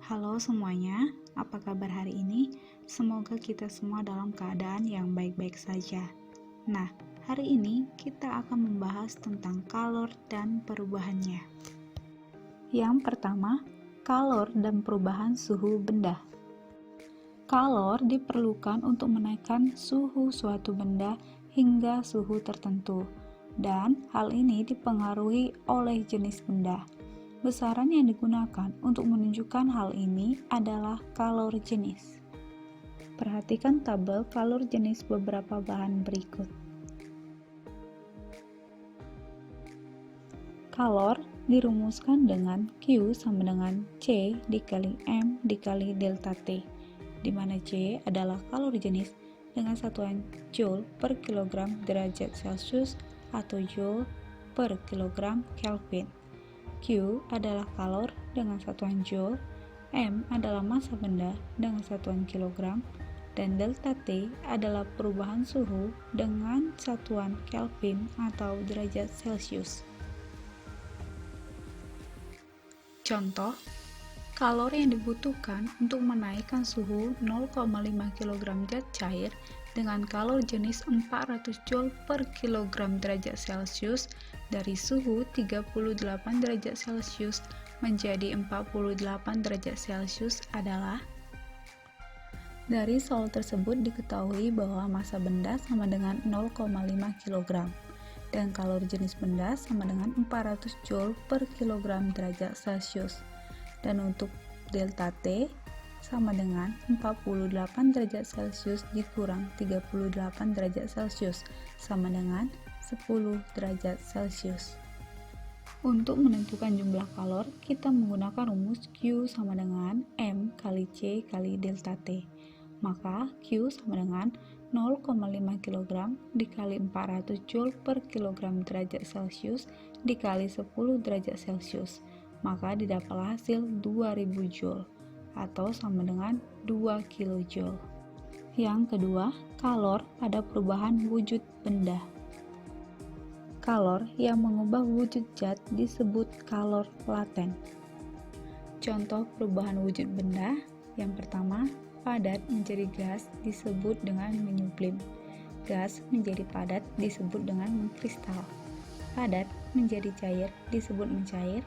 Halo semuanya, apa kabar hari ini? Semoga kita semua dalam keadaan yang baik-baik saja. Nah, hari ini kita akan membahas tentang kalor dan perubahannya. Yang pertama, kalor dan perubahan suhu benda. Kalor diperlukan untuk menaikkan suhu suatu benda hingga suhu tertentu, dan hal ini dipengaruhi oleh jenis benda. Besaran yang digunakan untuk menunjukkan hal ini adalah kalor jenis. Perhatikan tabel kalor jenis beberapa bahan berikut. Kalor dirumuskan dengan Q sama dengan C dikali M dikali delta T, di mana C adalah kalor jenis dengan satuan Joule per kilogram derajat Celcius atau Joule per kilogram Kelvin. Q adalah kalor dengan satuan Joule, M adalah massa benda dengan satuan kilogram, dan delta T adalah perubahan suhu dengan satuan Kelvin atau derajat Celcius. Contoh, kalor yang dibutuhkan untuk menaikkan suhu 0,5 kg zat cair dengan kalor jenis 400 Joule per kilogram derajat Celcius dari suhu 38 derajat Celcius menjadi 48 derajat Celcius adalah. Dari soal tersebut diketahui bahwa massa benda sama dengan 0,5 kg dan kalor jenis benda sama dengan 400 Joule per kilogram derajat Celcius, dan untuk delta T sama dengan 48 derajat Celcius dikurang 38 derajat Celcius sama dengan 10 derajat Celcius. Untuk menentukan jumlah kalor, kita menggunakan rumus Q sama dengan M kali C kali delta T. Maka Q sama dengan 0,5 kg dikali 400 Joule per kilogram derajat Celcius dikali 10 derajat Celcius. Maka didapatlah hasil 2000 Joule atau sama dengan 2 kJ. Yang kedua, kalor pada perubahan wujud benda. Kalor yang mengubah wujud zat disebut kalor laten. Contoh perubahan wujud benda, yang pertama, padat menjadi gas disebut dengan menyublim. Gas menjadi padat disebut dengan mengkristal. Padat menjadi cair disebut mencair.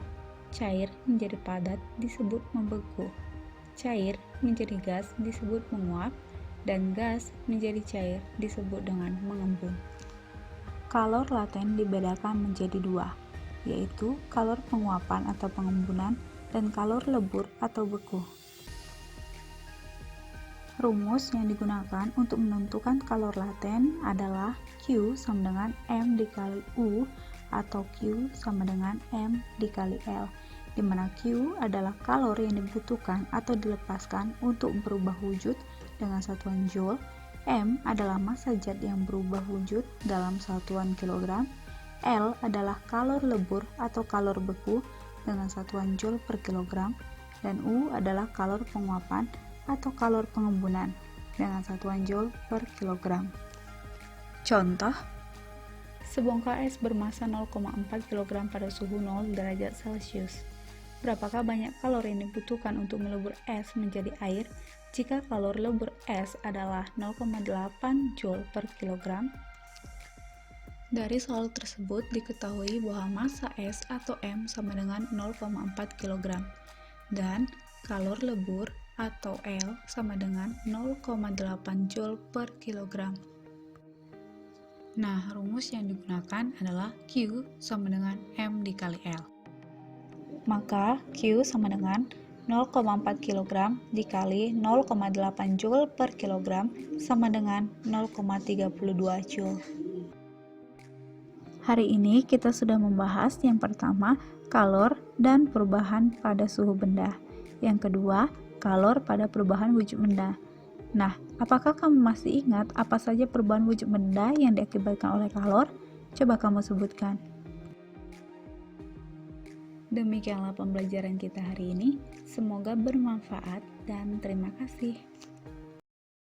Cair menjadi padat disebut membeku. Cair menjadi gas disebut menguap, dan gas menjadi cair disebut dengan mengembun. Kalor laten dibedakan menjadi dua, yaitu kalor penguapan atau pengembunan dan kalor lebur atau beku. Rumus yang digunakan untuk menentukan kalor laten adalah Q sama dengan M dikali U atau Q sama dengan M dikali L, di mana Q adalah kalor yang dibutuhkan atau dilepaskan untuk berubah wujud dengan satuan Joule, M adalah massa zat yang berubah wujud dalam satuan kilogram, L adalah kalor lebur atau kalor beku dengan satuan Joule per kilogram, dan U adalah kalor penguapan atau kalor pengembunan dengan satuan Joule per kilogram. Contoh, sebongkah es bermassa 0,4 kg pada suhu 0 derajat Celcius. Berapakah banyak kalor yang dibutuhkan untuk melebur es menjadi air jika kalor lebur es adalah 0,8 Joule per kilogram? Dari soal tersebut diketahui bahwa massa es atau M sama dengan 0,4 kg dan kalor lebur atau L sama dengan 0,8 Joule per kilogram. Nah, rumus yang digunakan adalah Q sama dengan M dikali L. Maka Q sama dengan 0,4 kg dikali 0,8 Joule per kilogram sama dengan 0,32 Joule. Hari ini kita sudah membahas yang pertama, kalor dan perubahan pada suhu benda. Yang kedua, kalor pada perubahan wujud benda. Nah, apakah kamu masih ingat apa saja perubahan wujud benda yang diakibatkan oleh kalor? Coba kamu sebutkan. Demikianlah pembelajaran kita hari ini. Semoga bermanfaat dan terima kasih.